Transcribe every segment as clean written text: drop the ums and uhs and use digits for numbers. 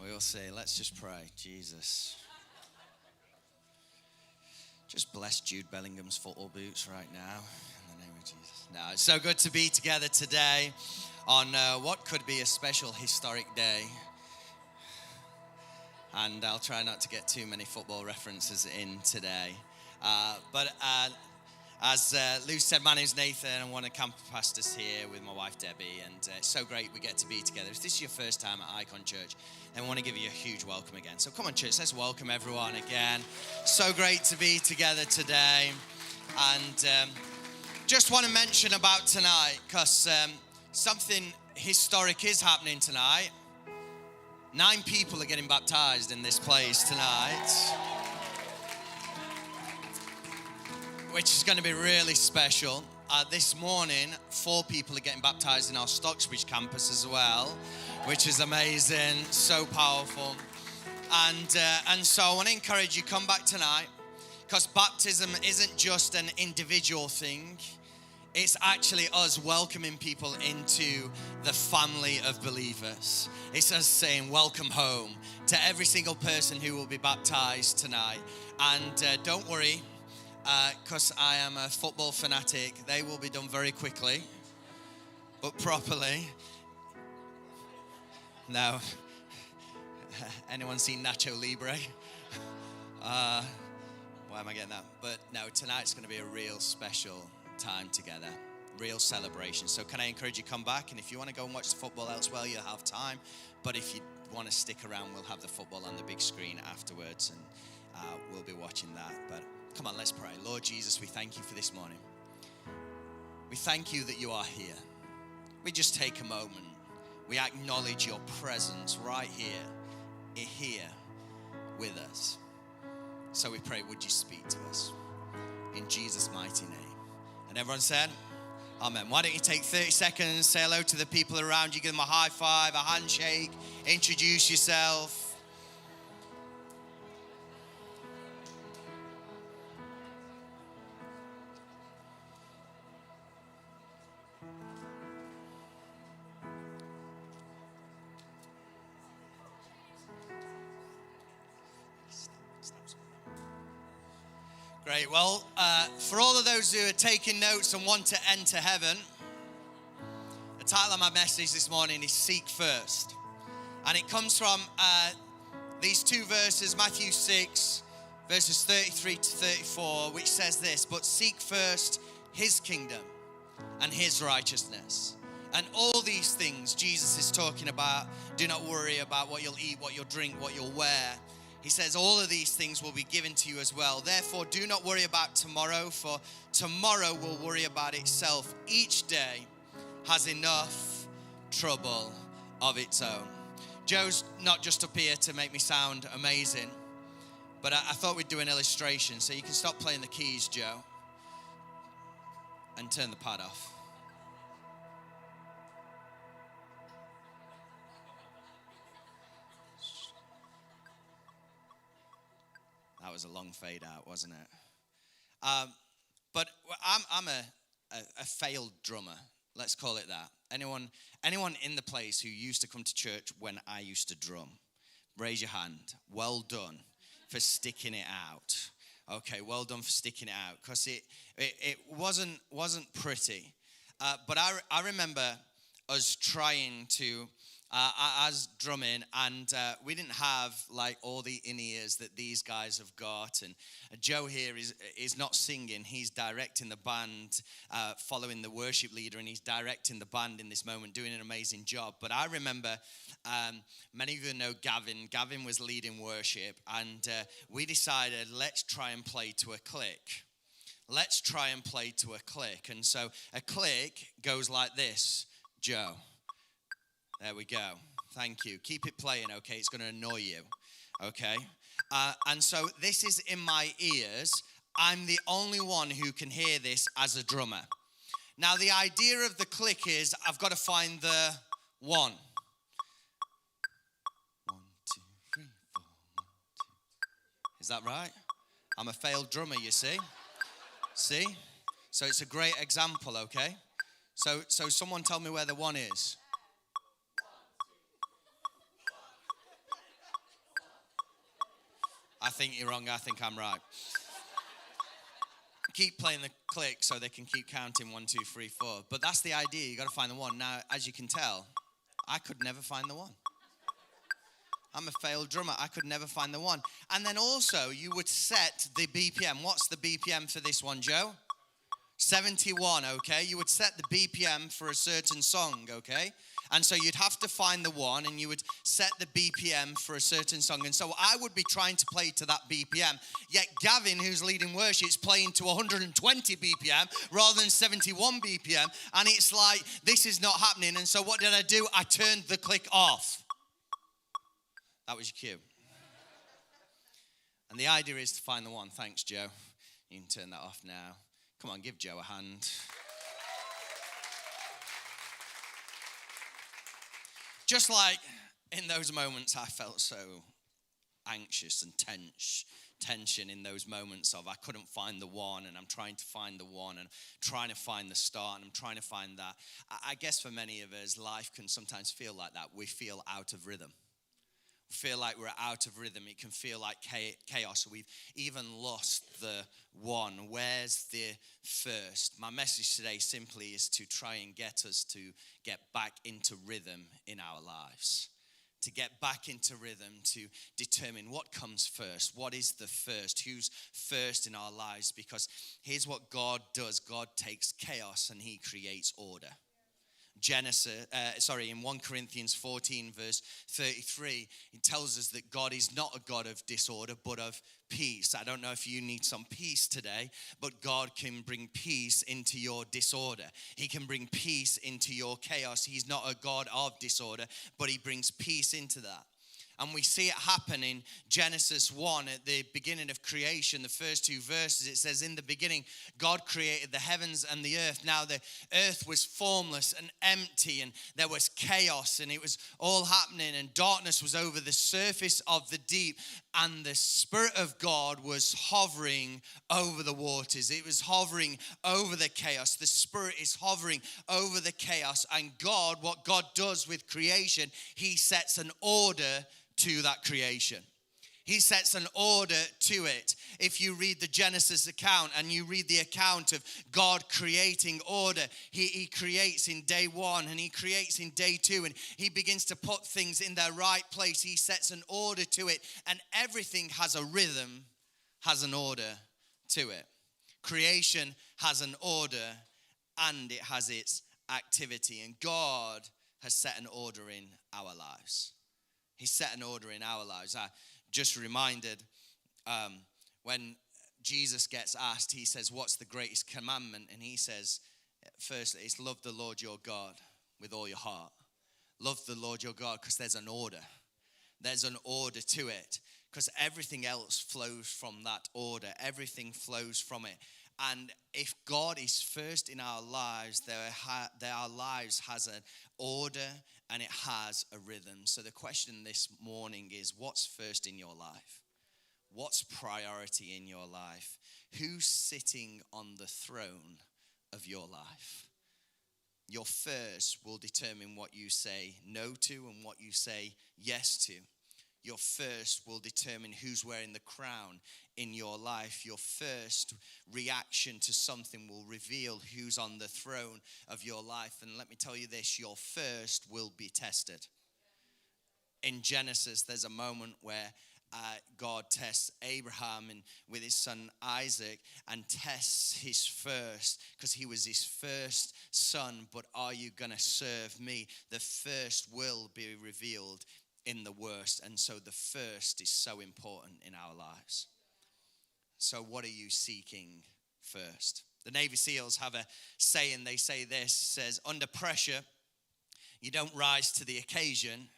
We'll see. Let's just pray. Jesus. Just bless Jude Bellingham's football boots right now. In the name of Jesus. No, it's so good to be together today on what could be a special historic day. And I'll try not to get too many football references in today. But as Lou said, my name's Nathan. I'm one of the campus pastors here with my wife, Debbie. And it's so great we get to be together. If this is your first time at Icon Church, then I want to give you a huge welcome again. So come on, church, let's welcome everyone again. So great to be together today. And just want to mention about tonight, because something historic is happening tonight. 9 people are getting baptized in this place tonight, which is going to be really special. This morning, 4 people are getting baptized in our Stocksbridge campus as well, which is amazing, so powerful. And so I want to encourage you, come back tonight, because baptism isn't just an individual thing. It's actually us welcoming people into the family of believers. It's us saying welcome home to every single person who will be baptized tonight. And don't worry, because I am a football fanatic, they will be done very quickly, but properly. No. Anyone seen Nacho Libre? Why am I getting that? But no, tonight's going to be a real special time together, real celebration. So can I encourage you, come back, and if you want to go and watch the football elsewhere, you'll have time. But if you want to stick around, we'll have the football on the big screen afterwards, and we'll be watching that. But come on, let's pray. Lord Jesus, we thank you for this morning. We thank you that you are here. We just take a moment. We acknowledge your presence right here with us. So we pray, would you speak to us? In Jesus' mighty name. And everyone said, amen. Why don't you take 30 seconds, say hello to the people around you, give them a high five, a handshake, introduce yourself. Great. Well, for all of those who are taking notes and want to enter heaven, the title of my message this morning is Seek First. And it comes from these 2 verses, Matthew 6, verses 33 to 34, which says this: but seek first his kingdom and his righteousness. And all these things Jesus is talking about. Do not worry about what you'll eat, what you'll drink, what you'll wear. He says all of these things will be given to you as well. Therefore, do not worry about tomorrow, for tomorrow will worry about itself. Each day has enough trouble of its own. Joe's not just up here to make me sound amazing, but I thought we'd do an illustration. So you can stop playing the keys, Joe, and turn the pad off. That was a long fade out, wasn't it? But I'm a failed drummer. Let's call it that. Anyone in the place who used to come to church when I used to drum? Raise your hand. Well done for sticking it out. Okay, well done for sticking it out, because it wasn't pretty. But I remember us trying to. As drumming, and we didn't have like all the in-ears that these guys have got. And Joe here is not singing, he's directing the band, following the worship leader, and he's directing the band in this moment, doing an amazing job. But I remember, many of you know Gavin. Gavin was leading worship, and we decided, let's try and play to a click. Let's try and play to a click. And so a click goes like this, Joe. There we go. Thank you. Keep it playing, okay? It's going to annoy you, okay? And so this is in my ears. I'm the only one who can hear this as a drummer. Now, the idea of the click is I've got to find the 1. 1, 2, 3, 4, 1, 2. Is that right? I'm a failed drummer, you see? See? So it's a great example, okay? So someone tell me where the 1 is. think you're wrong. I think I'm right. Keep playing the click so they can keep counting 1, 2, 3, 4. But that's the idea. You got to find the one. Now, as you can tell, I could never find the one. I'm a failed drummer. I could never find the one. And then also, you would set the BPM. What's the BPM for this one, Joe? 71, okay? You would set the BPM for a certain song, okay? And so you'd have to find the one, and you would set the BPM for a certain song. And so I would be trying to play to that BPM, yet Gavin, who's leading worship, is playing to 120 BPM rather than 71 BPM. And it's like, this is not happening. And so what did I do? I turned the click off. That was your cue. And the idea is to find the one. Thanks, Joe. You can turn that off now. Come on, give Joe a hand. Just like in those moments, I felt so anxious and tension in those moments of I couldn't find the one, and I'm trying to find the one, and trying to find the start, and I'm trying to find that. I guess for many of us, life can sometimes feel like that. We feel out of rhythm. Feel like we're out of rhythm. It can feel like chaos. We've even lost the one. Where's the first? My message today simply is to try and get us to get back into rhythm in our lives. To get back into rhythm, to determine what comes first. What is the first? Who's first in our lives? Because here's what God does. God takes chaos and he creates order. In 1 Corinthians 14 verse 33, it tells us that God is not a God of disorder, but of peace. I don't know if you need some peace today, but God can bring peace into your disorder. He can bring peace into your chaos. He's not a God of disorder, but he brings peace into that. And we see it happen in Genesis 1 at the beginning of creation, the first 2 verses. It says, in the beginning, God created the heavens and the earth. Now the earth was formless and empty, and there was chaos, and it was all happening, and darkness was over the surface of the deep, and the Spirit of God was hovering over the waters. It was hovering over the chaos. The Spirit is hovering over the chaos, and God, what God does with creation, he sets an order to that creation. He sets an order to it. If you read the Genesis account and you read the account of God creating order, he creates in day 1 and he creates in day 2, and he begins to put things in their right place. He sets an order to it, and everything has a rhythm, has an order to it. Creation has an order and it has its activity, and God has set an order in our lives. He set an order in our lives. I just reminded when Jesus gets asked, he says, what's the greatest commandment? And he says, firstly, it's love the Lord your God with all your heart. Love the Lord your God, because there's an order. There's an order to it, because everything else flows from that order. Everything flows from it. And if God is first in our lives, our lives has an order and it has a rhythm. So the question this morning is, what's first in your life? What's priority in your life? Who's sitting on the throne of your life? Your first will determine what you say no to and what you say yes to. Your first will determine who's wearing the crown in your life. Your first reaction to something will reveal who's on the throne of your life. And let me tell you this, your first will be tested. In Genesis, there's a moment where God tests Abraham and with his son Isaac, and tests his first, because he was his first son. But are you going to serve me? The first will be revealed in the worst. And so the first is so important in our lives. So what are you seeking first? The Navy SEALs have a saying. They say this, says, under pressure, you don't rise to the occasion,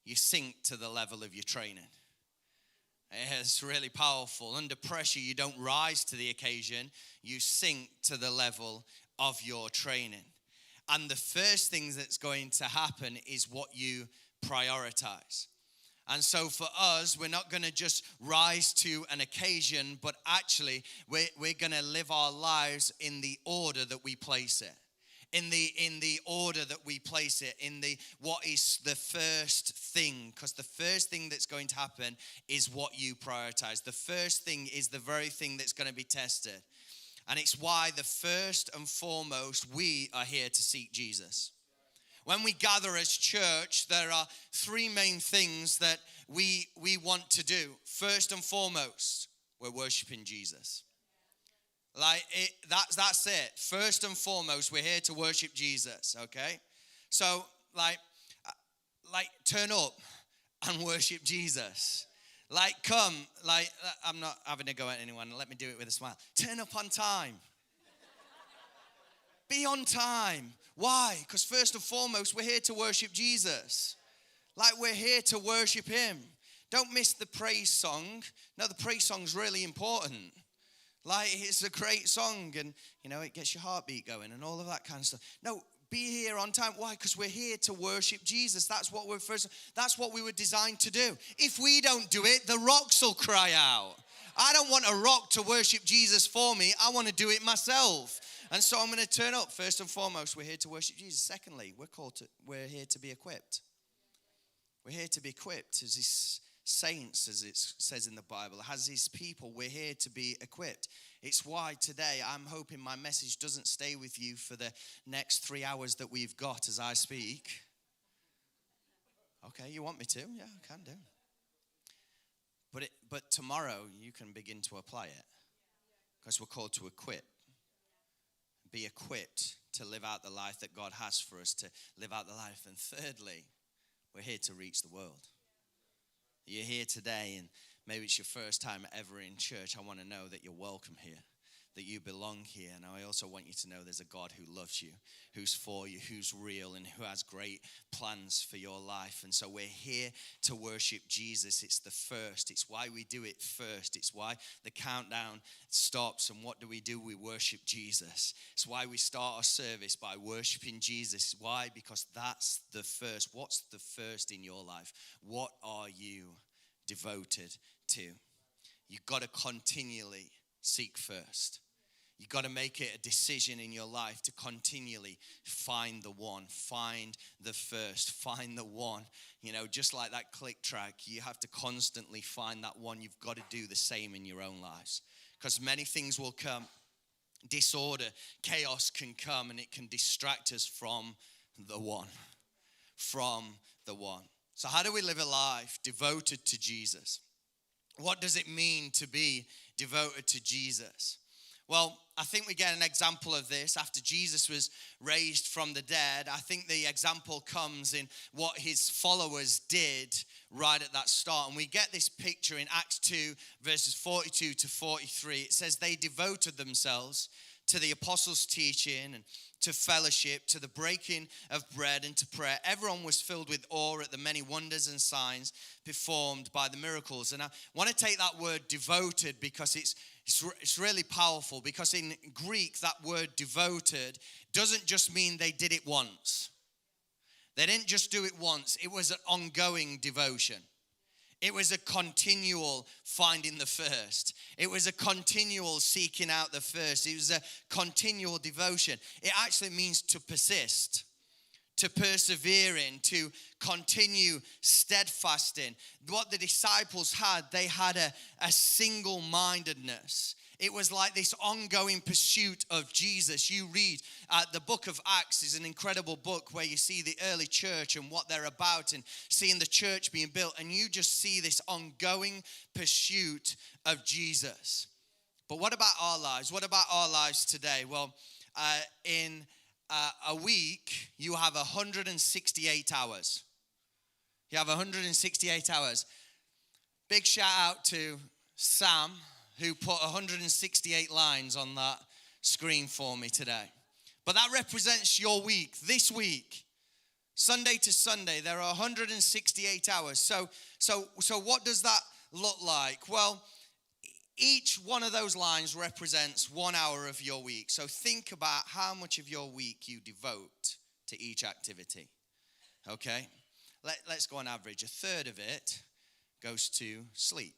you sink to the level of your training. It's really powerful. Under pressure, you don't rise to the occasion, you sink to the level of your training. And the first thing that's going to happen is what you prioritize. And so for us, we're not going to just rise to an occasion, but actually we're going to live our lives in the order that we place it. in the order that we place it, in the what is the first thing, because the first thing that's going to happen is what you prioritize. The first thing is the very thing that's going to be tested. And it's why the first and foremost, we are here to seek Jesus. When we gather as church, there are three main things that we want to do. First and foremost, we're worshiping Jesus. That's it. First and foremost, we're here to worship Jesus, okay? So, turn up and worship Jesus. Come, I'm not having a go at anyone. Let me do it with a smile. Turn up on time. Be on time. Why? Because first and foremost, we're here to worship Jesus. We're here to worship him. Don't miss the praise song. No, the praise song's really important. It's a great song, and, it gets your heartbeat going and all of that kind of stuff. No, be here on time. Why? Because we're here to worship Jesus. That's what we were designed to do. If we don't do it, the rocks will cry out. I don't want a rock to worship Jesus for me. I want to do it myself. And so I'm going to turn up. First and foremost, we're here to worship Jesus. Secondly, we're here to be equipped. We're here to be equipped as his saints, as it says in the Bible, as his people. We're here to be equipped. It's why today I'm hoping my message doesn't stay with you for the next 3 hours that we've got as I speak. Okay, you want me to? Yeah, I can do. But tomorrow you can begin to apply it, because we're called to equip. Be equipped to live out the life that God has for us to live out the life. And thirdly, we're here to reach the world. You're here today, and maybe it's your first time ever in church. I want to know that you're welcome here, that you belong here. And I also want you to know there's a God who loves you, who's for you, who's real, and who has great plans for your life. And so we're here to worship Jesus. It's the first. It's why we do it first. It's why the countdown stops. And what do? We worship Jesus. It's why we start our service by worshiping Jesus. Why? Because that's the first. What's the first in your life? What are you devoted to? You've got to continually seek first. You've got to make it a decision in your life to continually find the one, find the first, find the one. Just like that click track, you have to constantly find that one. You've got to do the same in your own lives, because many things will come. Disorder, chaos can come, and it can distract us from the one, So how do we live a life devoted to Jesus? What does it mean to be devoted to Jesus? Well, I think we get an example of this after Jesus was raised from the dead. I think the example comes in what his followers did right at that start. And we get this picture in Acts 2, verses 42 to 43. It says they devoted themselves to the apostles' teaching and to fellowship, to the breaking of bread and to prayer. Everyone was filled with awe at the many wonders and signs performed by the miracles. And I want to take that word devoted because it's really powerful, because in Greek, that word devoted doesn't just mean they did it once. They didn't just do it once. It was an ongoing devotion. It was a continual finding the first. It was a continual seeking out the first. It was a continual devotion. It actually means to persist, to persevere in, to continue steadfast in. What the disciples had, they had a single-mindedness. It was like this ongoing pursuit of Jesus. You read the book of Acts is an incredible book where you see the early church and what they're about and seeing the church being built. And you just see this ongoing pursuit of Jesus. But what about our lives? What about our lives today? Well, in a week, you have 168 hours. You have 168 hours. Big shout out to Sam, who put 168 lines on that screen for me today. But that represents your week, this week. Sunday to Sunday, there are 168 hours. So what does that look like? Well, each one of those lines represents 1 hour of your week. So think about how much of your week you devote to each activity. Okay? Let's go on average. A third of it goes to sleep.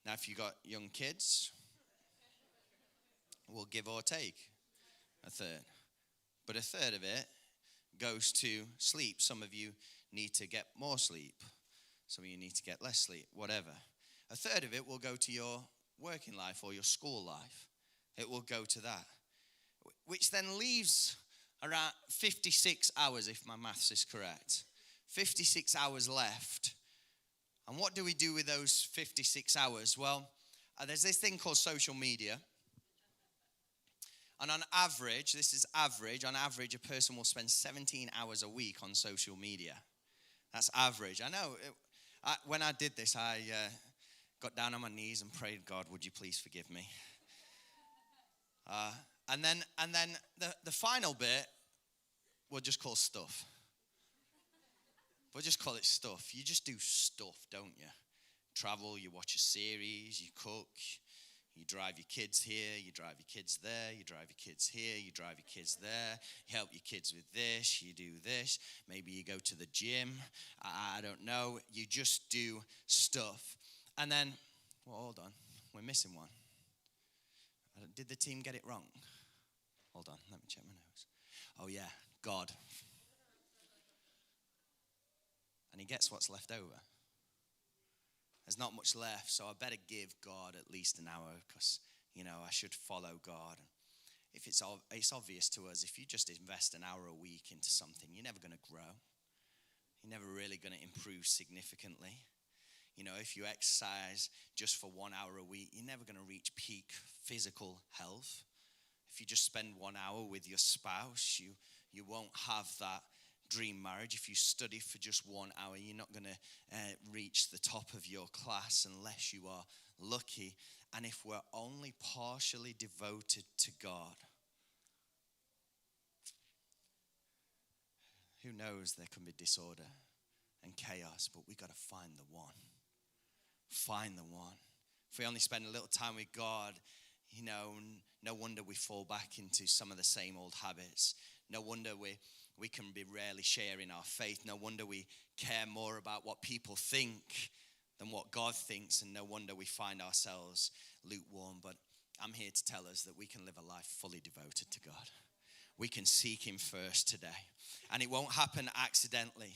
Now, if you've got young kids, we'll give or take. A third. But a third of it goes to sleep. Some of you need to get more sleep. Some of you need to get less sleep, whatever. A third of it will go to your working life or your school life. It will go to that, which then leaves around 56 hours, if my maths is correct. 56 hours left. And what do we do with those 56 hours? Well, there's this thing called social media. And on average, this is average, on average, a person will spend 17 hours a week on social media. That's average. I know, when I did this, I got down on my knees and prayed, God, would you please forgive me? And then the final bit, we'll just call stuff. We'll just call it stuff. You just do stuff, don't you? Travel, you watch a series, you cook, you drive your kids here, you drive your kids there, you drive your kids here, you drive your kids there, you help your kids with this, you do this, maybe you go to the gym, I don't know, you just do stuff. And then, well, hold on, we're missing one. Did the team get it wrong? Hold on, let me check my notes. Oh yeah, God. And he gets what's left over. There's not much left, so I better give God at least an hour because, I should follow God. If it's obvious to us, if you just invest an hour a week into something, you're never going to grow. You're never really going to improve significantly. If you exercise just for 1 hour a week, you're never going to reach peak physical health. If you just spend 1 hour with your spouse, you won't have that dream marriage. If you study for just 1 hour, you're not going to reach the top of your class unless you are lucky. And if we're only partially devoted to God, who knows, there can be disorder and chaos, but we got to find the one. Find the one. If we only spend a little time with God, no wonder we fall back into some of the same old habits. No wonder we can be rarely sharing our faith. No wonder we care more about what people think than what God thinks. And no wonder we find ourselves lukewarm. But I'm here to tell us that we can live a life fully devoted to God. We can seek him first today. And it won't happen accidentally.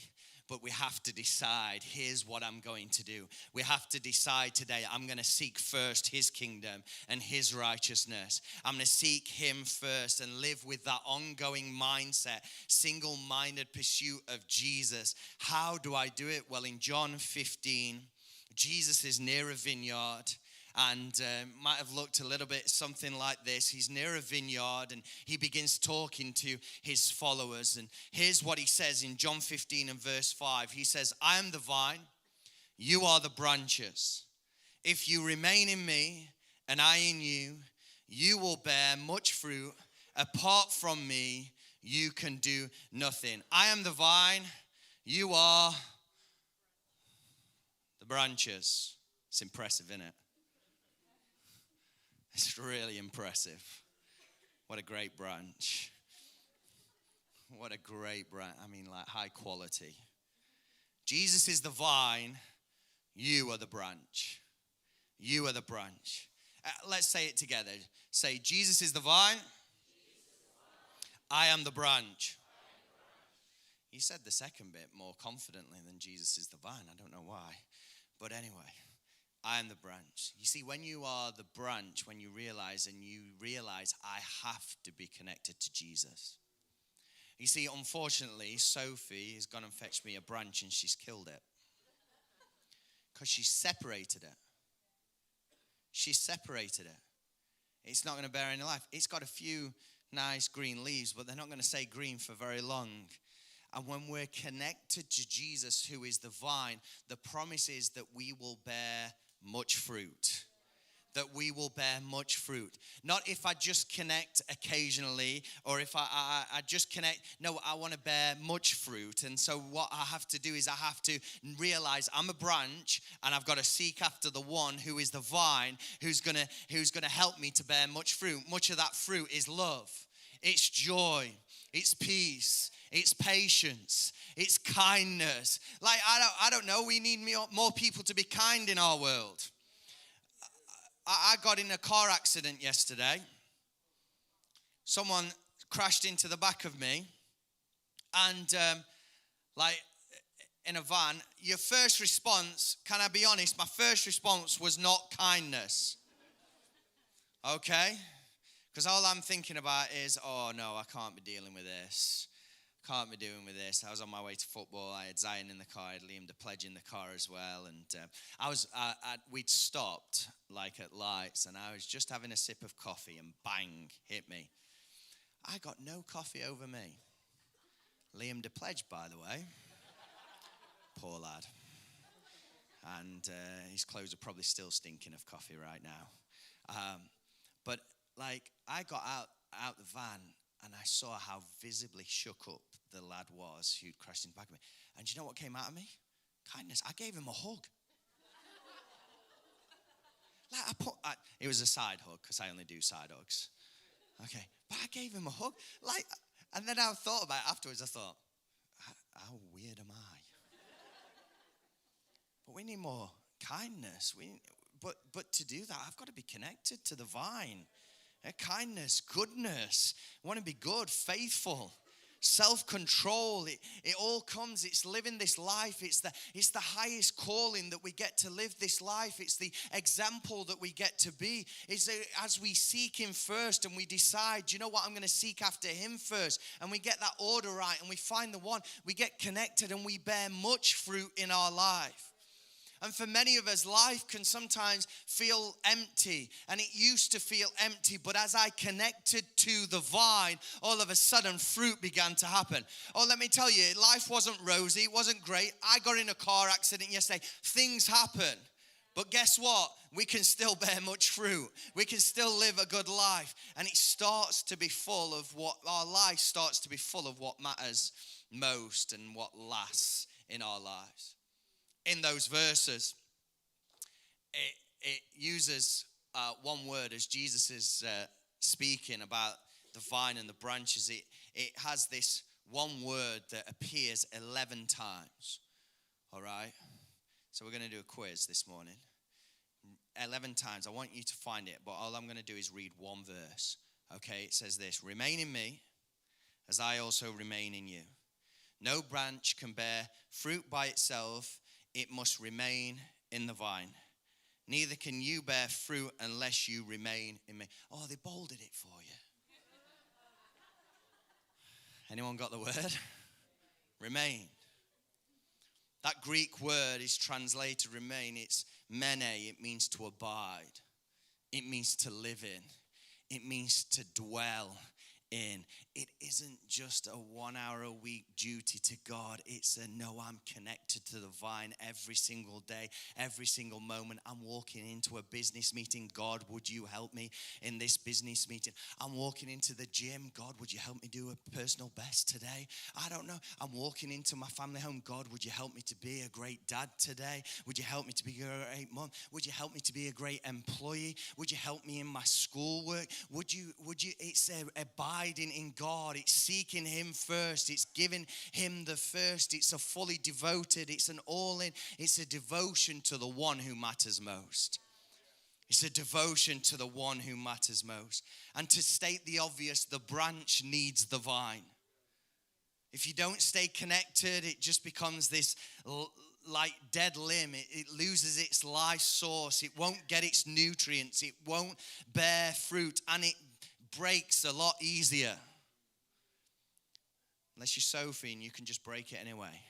But we have to decide, here's what I'm going to do. We have to decide today, I'm going to seek first his kingdom and his righteousness. I'm going to seek him first and live with that ongoing mindset, single-minded pursuit of Jesus. How do I do it? Well, in John 15, Jesus is near a vineyard. And might have looked a little bit something like this. He's near a vineyard and he begins talking to his followers. And here's what he says in John 15 and verse 5. He says, I am the vine, you are the branches. If you remain in me and I in you, you will bear much fruit. Apart from me, you can do nothing. I am the vine, you are the branches. It's impressive, isn't it? It's really impressive. What a great branch. What a great branch. I mean, like high quality. Jesus is the vine. You are the branch. You are the branch. Let's say it together. Say, Jesus is the vine. I am the branch. He said the second bit more confidently than Jesus is the vine. I don't know why. But anyway. I am the branch. You see, when you are the branch, when you realize I have to be connected to Jesus. You see, unfortunately, Sophie has gone and fetched me a branch and she's killed it. Because she separated it. She separated it. It's not going to bear any life. It's got a few nice green leaves, but they're not going to stay green for very long. And when we're connected to Jesus, who is the vine, the promise is that we will bear much fruit. That we will bear much fruit. Not if I just connect occasionally or if I just connect. No, I want to bear much fruit. And so what I have to do is I have to realize I'm a branch and I've got to seek after the one who is the vine, who's gonna help me to bear much fruit. Much of that fruit is love. It's joy. It's peace. It's patience. It's kindness. Like, I don't know. We need more people to be kind in our world. I got in a car accident yesterday. Someone crashed into the back of me. And like in a van, your first response, can I be honest, my first response was not kindness. Okay? Because all I'm thinking about is, oh no, I can't be dealing with this. Can't be doing with this. I was on my way to football. I had Zion in the car. I had Liam the pledge in the car as well. And we'd stopped like at lights, and I was just having a sip of coffee, and bang, hit me. I got no coffee over me. Liam the pledge, by the way. Poor lad. And his clothes are probably still stinking of coffee right now. But like, I got out the van, and I saw how visibly shook up the lad was who'd crashed in the back of me. And do you know what came out of me? Kindness. I gave him a hug. Like it was a side hug, because I only do side hugs. Okay, but I gave him a hug. Like, and then I thought about it afterwards. I thought, how weird am I? But we need more kindness. But to do that, I've got to be connected to the vine. Kindness, goodness. I want to be good, faithful, self-control. It all comes. It's living this life. It's the highest calling that we get to live this life. It's the example that we get to be. It's as we seek him first and we decide, you know what, I'm going to seek after him first. And we get that order right and we find the one. We get connected and we bear much fruit in our life. And for many of us, life can sometimes feel empty. And it used to feel empty. But as I connected to the vine, all of a sudden fruit began to happen. Oh, let me tell you, life wasn't rosy. It wasn't great. I got in a car accident yesterday. Things happen. But guess what? We can still bear much fruit. We can still live a good life. And it starts to be full of our life starts to be full of what matters most and what lasts in our lives. In those verses, it uses one word as Jesus is speaking about the vine and the branches. It has this one word that appears 11 times. All right? So we're going to do a quiz this morning. 11 times. I want you to find it, but all I'm going to do is read one verse. Okay? It says this: remain in me as I also remain in you. No branch can bear fruit by itself. It must remain in the vine. Neither can you bear fruit unless you remain in me. Oh, they bolded it for you. Anyone got the word? Remain. That Greek word is translated remain. It's mene. It means to abide. It means to live in. It means to dwell in. It isn't just a 1 hour a week duty to God. It's a no, I'm connected to the vine every single day, every single moment. I'm walking into a business meeting. God, would you help me in this business meeting? I'm walking into the gym. God, would you help me do a personal best today? I don't know. I'm walking into my family home. God, would you help me to be a great dad today? Would you help me to be a great mom? Would you help me to be a great employee? Would you help me in my schoolwork? Would you, it's abiding in God. It's seeking him first. It's giving him the first. It's a fully devoted. It's an all-in. It's a devotion to the one who matters most. It's a devotion to the one who matters most. And to state the obvious, the branch needs the vine. If you don't stay connected, it just becomes this like dead limb. It loses its life source. It won't get its nutrients. It won't bear fruit. And it breaks a lot easier. Unless you're Sophie and you can just break it anyway.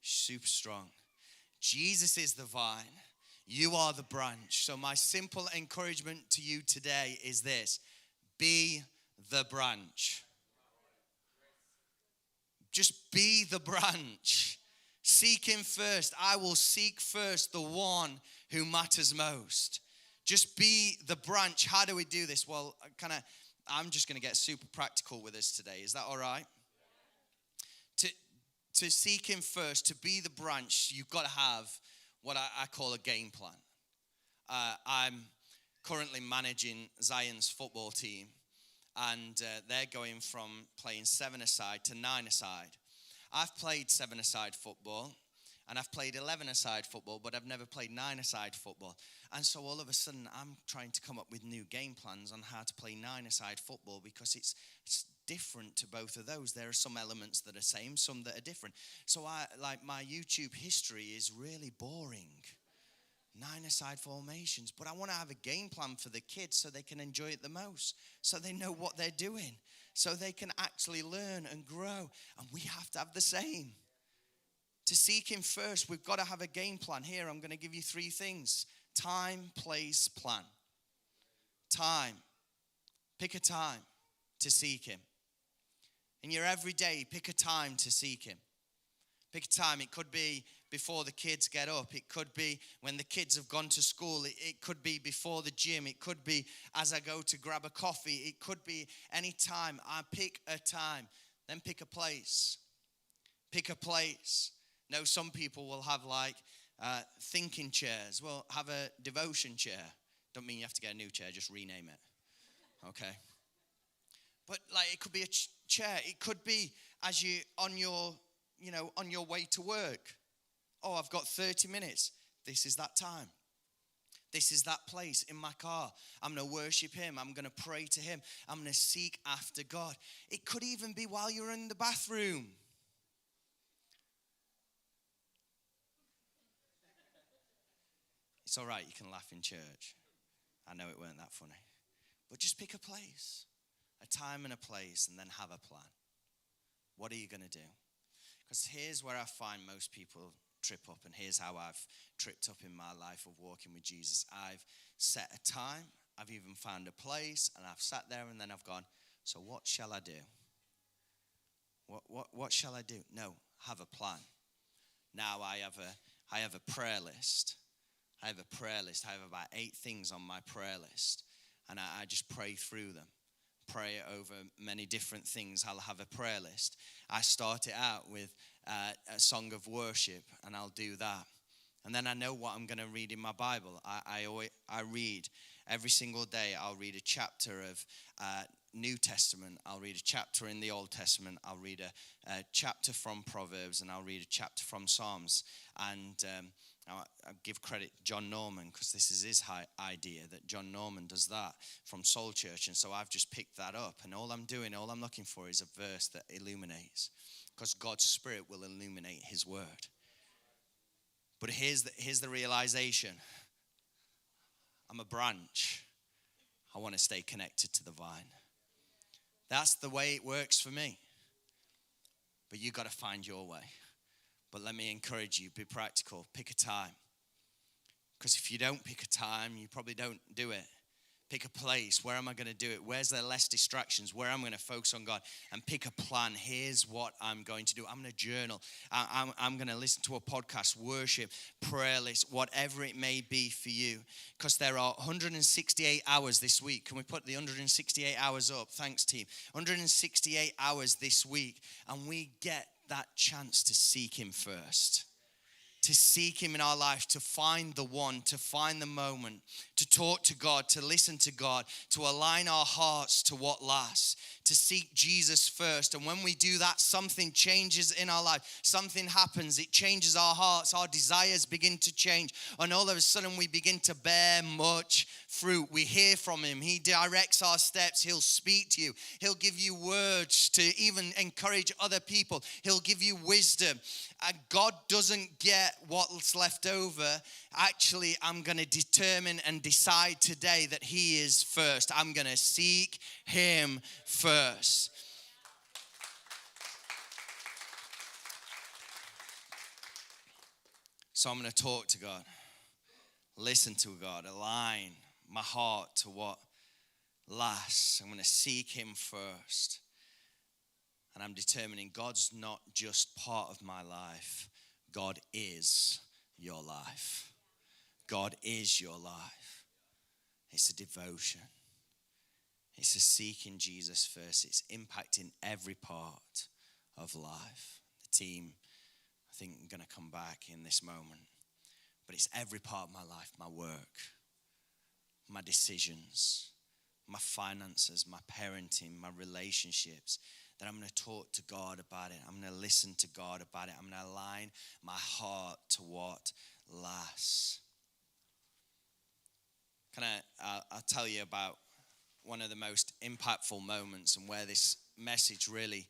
Super strong. Jesus is the vine. You are the branch. So my simple encouragement to you today is this: be the branch. Just be the branch. Seek him first. I will seek first the one who matters most. Just be the branch. How do we do this? Well, I'm just going to get super practical with us today. Is that all right? To seek him first, to be the branch, you've got to have what I call a game plan. I'm currently managing Zion's football team, and they're going from playing 7-a-side to 9-a-side. I've played 7-a-side football, And I've played 11-a-side football, but I've never played 9-a-side football. And so all of a sudden, I'm trying to come up with new game plans on how to play 9-a-side football because it's different to both of those. There are some elements that are same, some that are different. So my YouTube history is really boring. 9-a-side formations. But I want to have a game plan for the kids so they can enjoy it the most, so they know what they're doing, so they can actually learn and grow. And we have to have the same. To seek him first, we've got to have a game plan. Here, I'm going to give you 3 things. Time, place, plan. Time. Pick a time to seek him. In your everyday, pick a time to seek him. Pick a time. It could be before the kids get up. It could be when the kids have gone to school. It could be before the gym. It could be as I go to grab a coffee. It could be any time. I pick a time. Then pick a place. Pick a place. No, some people will have like thinking chairs. Well, have a devotion chair. Don't mean you have to get a new chair, just rename it. Okay. But like it could be a chair. It could be as you on your way to work. Oh, I've got 30 minutes. This is that time. This is that place in my car. I'm going to worship him. I'm going to pray to him. I'm going to seek after God. It could even be while you're in the bathroom. It's all right, you can laugh in church. I know it weren't that funny. But just pick a place, a time and a place, and then have a plan. What are you going to do? Because here's where I find most people trip up, and here's how I've tripped up in my life of walking with Jesus. I've set a time, I've even found a place, and I've sat there, and then I've gone, so what shall I do? What shall I do? No, have a plan. Now I have a prayer list. I have a prayer list. I have about 8 things on my prayer list. And I just pray through them. Pray over many different things. I'll have a prayer list. I start it out with a song of worship, and I'll do that. And then I know what I'm going to read in my Bible. I read every single day. I'll read a chapter of New Testament. I'll read a chapter in the Old Testament. I'll read a chapter from Proverbs, and I'll read a chapter from Psalms. And I give credit to John Norman because this is his idea that John Norman does that from Soul Church. And so I've just picked that up. And all I'm looking for is a verse that illuminates, because God's Spirit will illuminate his word. But here's the realization. I'm a branch. I want to stay connected to the vine. That's the way it works for me. But you got to find your way. But let me encourage you, be practical. Pick a time. Because if you don't pick a time, you probably don't do it. Pick a place. Where am I going to do it? Where's there less distractions? Where am I going to focus on God? And pick a plan. Here's what I'm going to do. I'm going to journal. I'm going to listen to a podcast, worship, prayer list, whatever it may be for you. Because there are 168 hours this week. Can we put the 168 hours up? Thanks, team. 168 hours this week. And we get that chance to seek him first. To seek him in our life, to find the one, to find the moment, to talk to God, to listen to God, to align our hearts to what lasts, to seek Jesus first. And when we do that, something changes in our life. Something happens. It changes our hearts. Our desires begin to change. And all of a sudden, we begin to bear much fruit. We hear from him. He directs our steps. He'll speak to you. He'll give you words to even encourage other people. He'll give you wisdom. And God doesn't get what's left over. Actually, I'm going to determine and decide today that he is first. I'm going to seek him first. So I'm going to talk to God, listen to God, align my heart to what lasts. I'm going to seek him first. And I'm determining God's not just part of my life. God is your life. God is your life. It's a devotion. It's a seeking Jesus first. It's impacting every part of life. The team, I think, are going to come back in this moment. But it's every part of my life, my work, my decisions, my finances, my parenting, my relationships. that I'm going to talk to God about it. I'm going to listen to God about it. I'm going to align my heart to what lasts. I'll tell you about one of the most impactful moments and where this message really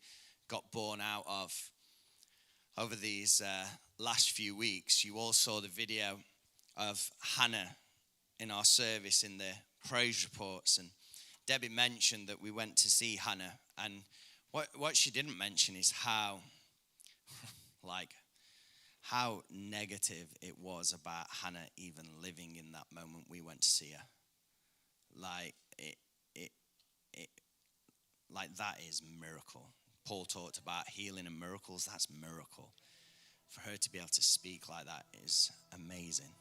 got born out of over these last few weeks. You all saw the video of Hannah in our service in the praise reports, and Debbie mentioned that we went to see Hannah, and what she didn't mention is how negative it was about Hannah even living in that moment we went to see her. That is miracle. Paul talked about healing and miracles. That's miracle. For her to be able to speak like that is amazing.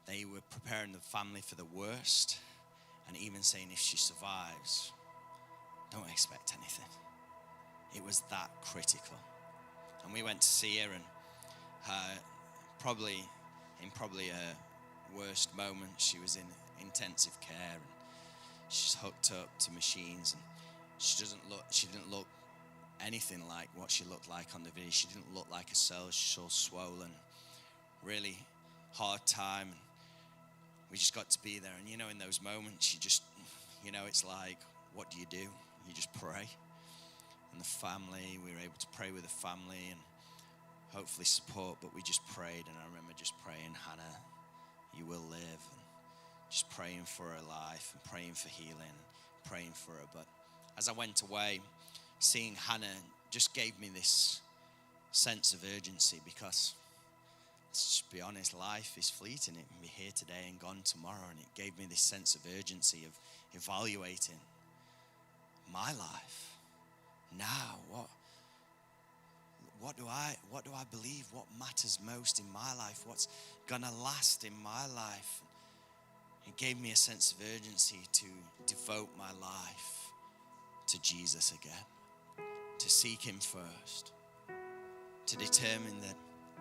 They were preparing the family for the worst, and even saying if she survives, don't expect anything. It was that critical. And we went to see her, and her probably her worst moment, she was in intensive care, and she's hooked up to machines, and she didn't look anything like what she looked like on the video. She didn't look like herself. She's all swollen, really hard time. And we just got to be there, and in those moments, you just, it's like, what do? You just pray. And the family, we were able to pray with the family and hopefully support, but we just prayed. And I remember just praying, Hannah, you will live, and just praying for her life and praying for healing, praying for her. But as I went away, seeing Hannah just gave me this sense of urgency, because let's just be honest, life is fleeting. It can be here today and gone tomorrow. And it gave me this sense of urgency of evaluating my life. Now, what do I believe? What matters most in my life? What's gonna last in my life? It gave me a sense of urgency to devote my life to Jesus again, to seek him first, to determine that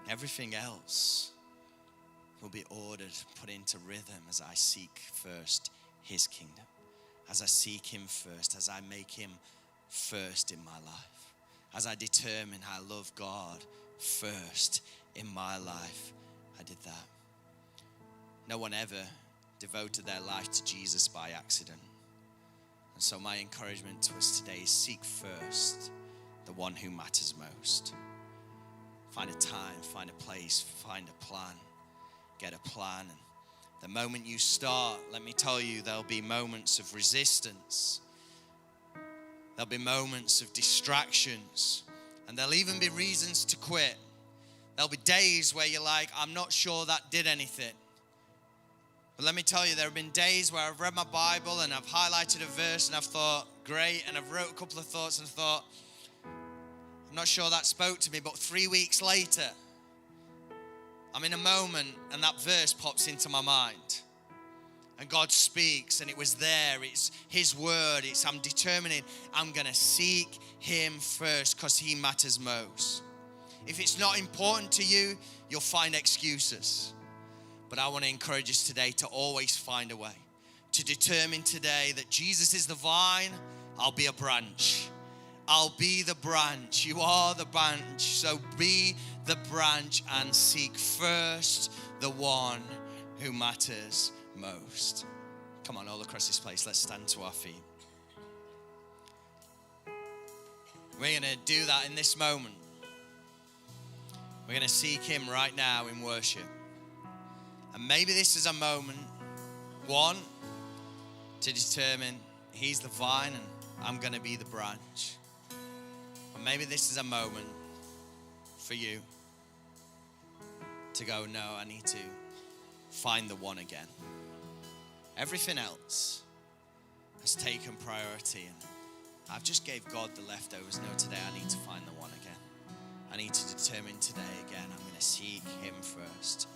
everything else will be ordered, put into rhythm as I seek first his kingdom, as I seek him first, as I make him first in my life, as I determine I love God first in my life. I did that. No one ever devoted their life to Jesus by accident. And so my encouragement to us today is seek first the one who matters most. Find a time, find a place, find a plan, get a plan. And the moment you start, let me tell you, there'll be moments of resistance. There'll be moments of distractions, and there'll even be reasons to quit. There'll be days where you're like, I'm not sure that did anything. But let me tell you, there have been days where I've read my Bible and I've highlighted a verse and I've thought, great, and I've wrote a couple of thoughts and thought, I'm not sure that spoke to me, but 3 weeks later, I'm in a moment and that verse pops into my mind. And God speaks, and it was there. It's his word. I'm determining I'm going to seek him first because he matters most. If it's not important to you, you'll find excuses. But I want to encourage us today to always find a way, to determine today that Jesus is the vine, I'll be a branch. I'll be the branch. You are the branch. So be the branch and seek first the one who matters most. Come on, all across this place, let's stand to our feet. We're going to do that in this moment. We're going to seek him right now in worship. And maybe this is a moment, one, to determine he's the vine and I'm going to be the branch. Or maybe this is a moment for you to go, no, I need to find the one again. Everything else has taken priority, and I've just gave God the leftovers. No, today I need to find the one again. I need to determine today again, I'm going to seek him first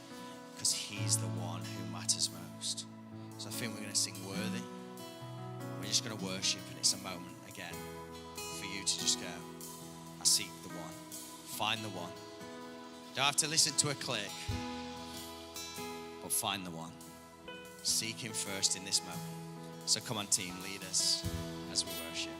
because he's the one who matters most. So I think we're going to sing Worthy. We're just going to worship, and it's a moment again for you to just go, I seek the one. Find the one. Don't have to listen to a click, but find the one. Seek him first in this moment. So come on, team, lead us as we worship.